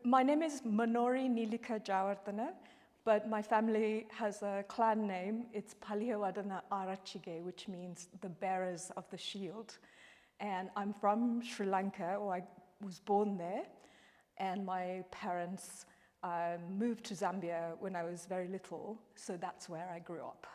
My name is Manori Neelika Jayawardane, but my family has a clan name. It's Jayawardane Arachige, which means the bearers of the shield. And I'm from Sri Lanka, or I was born there. And my parents moved to Zambia when I was very little, so that's where I grew up.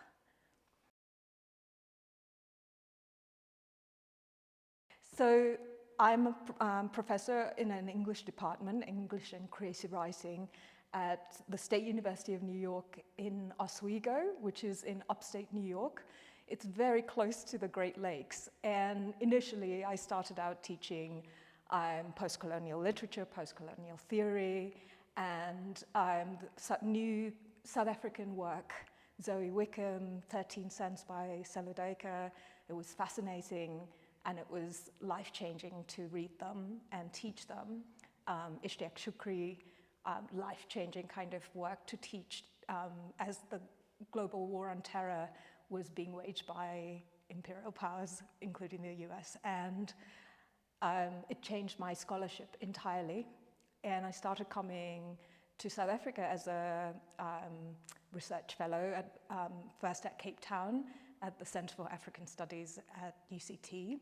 So I'm a professor in an English department, English and Creative Writing, at the State University of New York in Oswego, which is in upstate New York. It's very close to the Great Lakes. And initially, I started out teaching post-colonial literature, post-colonial theory, and new South African work. Zoe Wickham, 13 Cents by Selodeka. It was fascinating. And it was life-changing to read them and teach them. Ishtiaq Shukri, life-changing kind of work to teach as the global war on terror was being waged by imperial powers, including the US. And it changed my scholarship entirely. And I started coming to South Africa as a research fellow, first at Cape Town, at the Center for African Studies at UCT.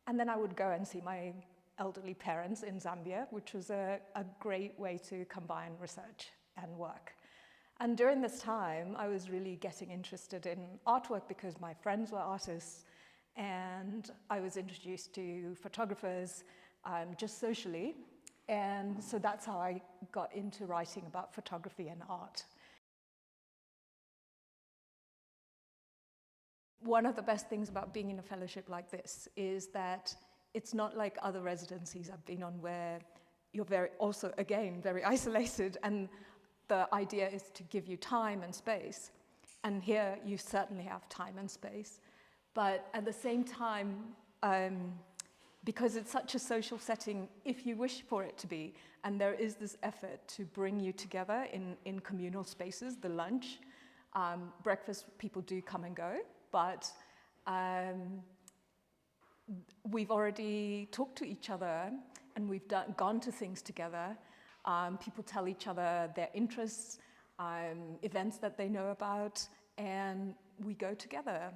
And then I would go and see my elderly parents in Zambia, which was a great way to combine research and work. And during this time, I was really getting interested in artwork because my friends were artists, and I was introduced to photographers just socially. And so that's how I got into writing about photography and art. One of the best things about being in a fellowship like this is that it's not like other residencies I've been on where you're very isolated, and the idea is to give you time and space. And here you certainly have time and space. But at the same time, because it's such a social setting, if you wish for it to be, and there is this effort to bring you together in communal spaces, the lunch, breakfast, people do come and go. But we've already talked to each other, and we've gone to things together. People tell each other their interests, events that they know about, and we go together.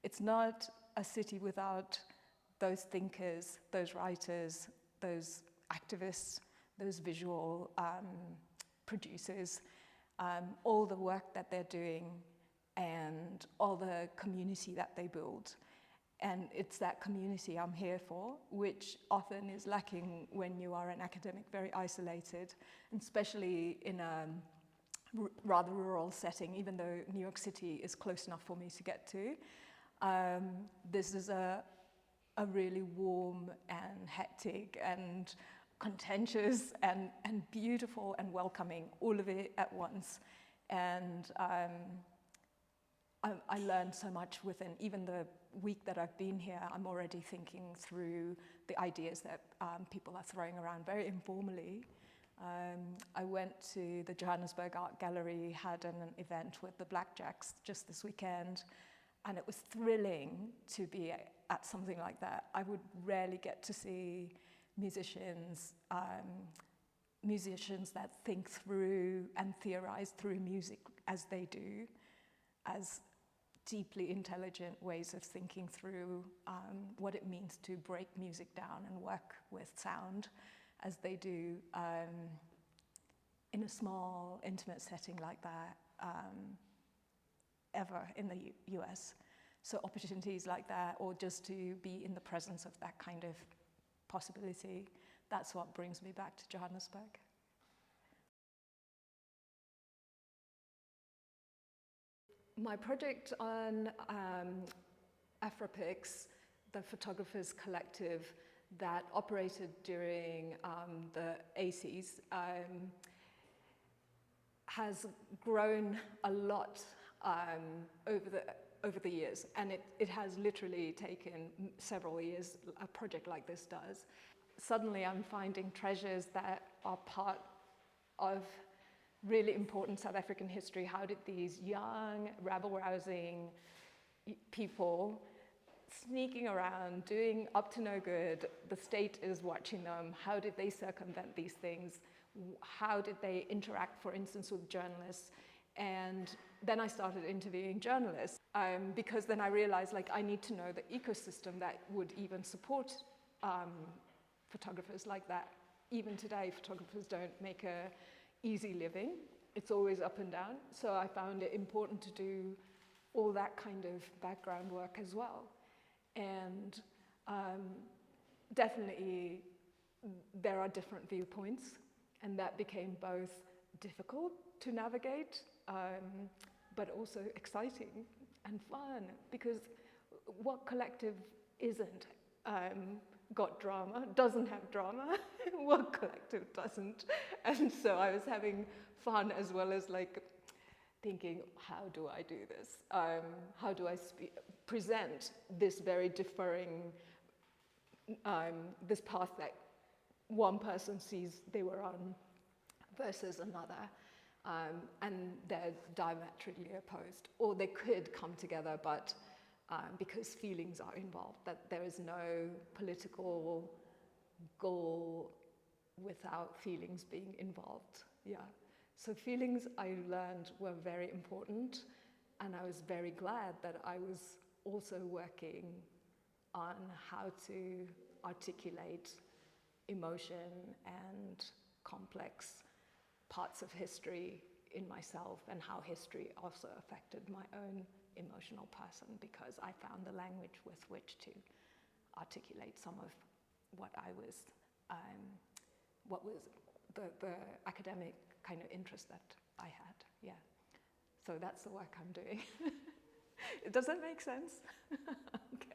It's not a city without those thinkers, those writers, those activists, those visual producers. All the work that they're doing and all the community that they build. And it's that community I'm here for, which often is lacking when you are an academic, very isolated, and especially in a rather rural setting, even though New York City is close enough for me to get to. This is a really warm and hectic and contentious and beautiful and welcoming, all of it at once. And I learned so much within even the week that I've been here. I'm already thinking through the ideas that people are throwing around very informally. I went to the Johannesburg Art Gallery, had an event with the Blackjacks just this weekend, and it was thrilling to be at something like that. I would rarely get to see musicians that think through and theorize through music as they do, as deeply intelligent ways of thinking through what it means to break music down and work with sound as they do in a small, intimate setting like that ever in the US. So opportunities like that, or just to be in the presence of that kind of possibility, that's what brings me back to Johannesburg. My project on Afropix, the photographers collective that operated during the 80s, has grown a lot over the years, and it has literally taken several years, a project like this does. Suddenly I'm finding treasures that are part of really important South African history. How did these young, rabble-rousing people sneaking around, doing up to no good. The state is watching them. How did they circumvent these things? How did they interact, for instance, with journalists? And then I started interviewing journalists because then I realized like I need to know the ecosystem that would even support photographers like that. Even today, photographers don't make a easy living. It's always up and down. So I found it important to do all that kind of background work as well. And definitely there are different viewpoints, and that became both difficult to navigate, but also exciting and fun, because what collective isn't got drama, doesn't have drama? What collective doesn't? And so I was having fun as well as like thinking, how do I do this? How do I present this very differing, this path that one person sees they were on versus another, and they're diametrically opposed, or they could come together, but because feelings are involved, that there is no political goal without feelings being involved. Yeah. So feelings, I learned, were very important, and I was very glad that I was also working on how to articulate emotion and complex parts of history in myself, and how history also affected my own emotional person, because I found the language with which to articulate some of what I was, what was the academic kind of interest that I had, yeah. So that's the work I'm doing. Does that make sense? Okay.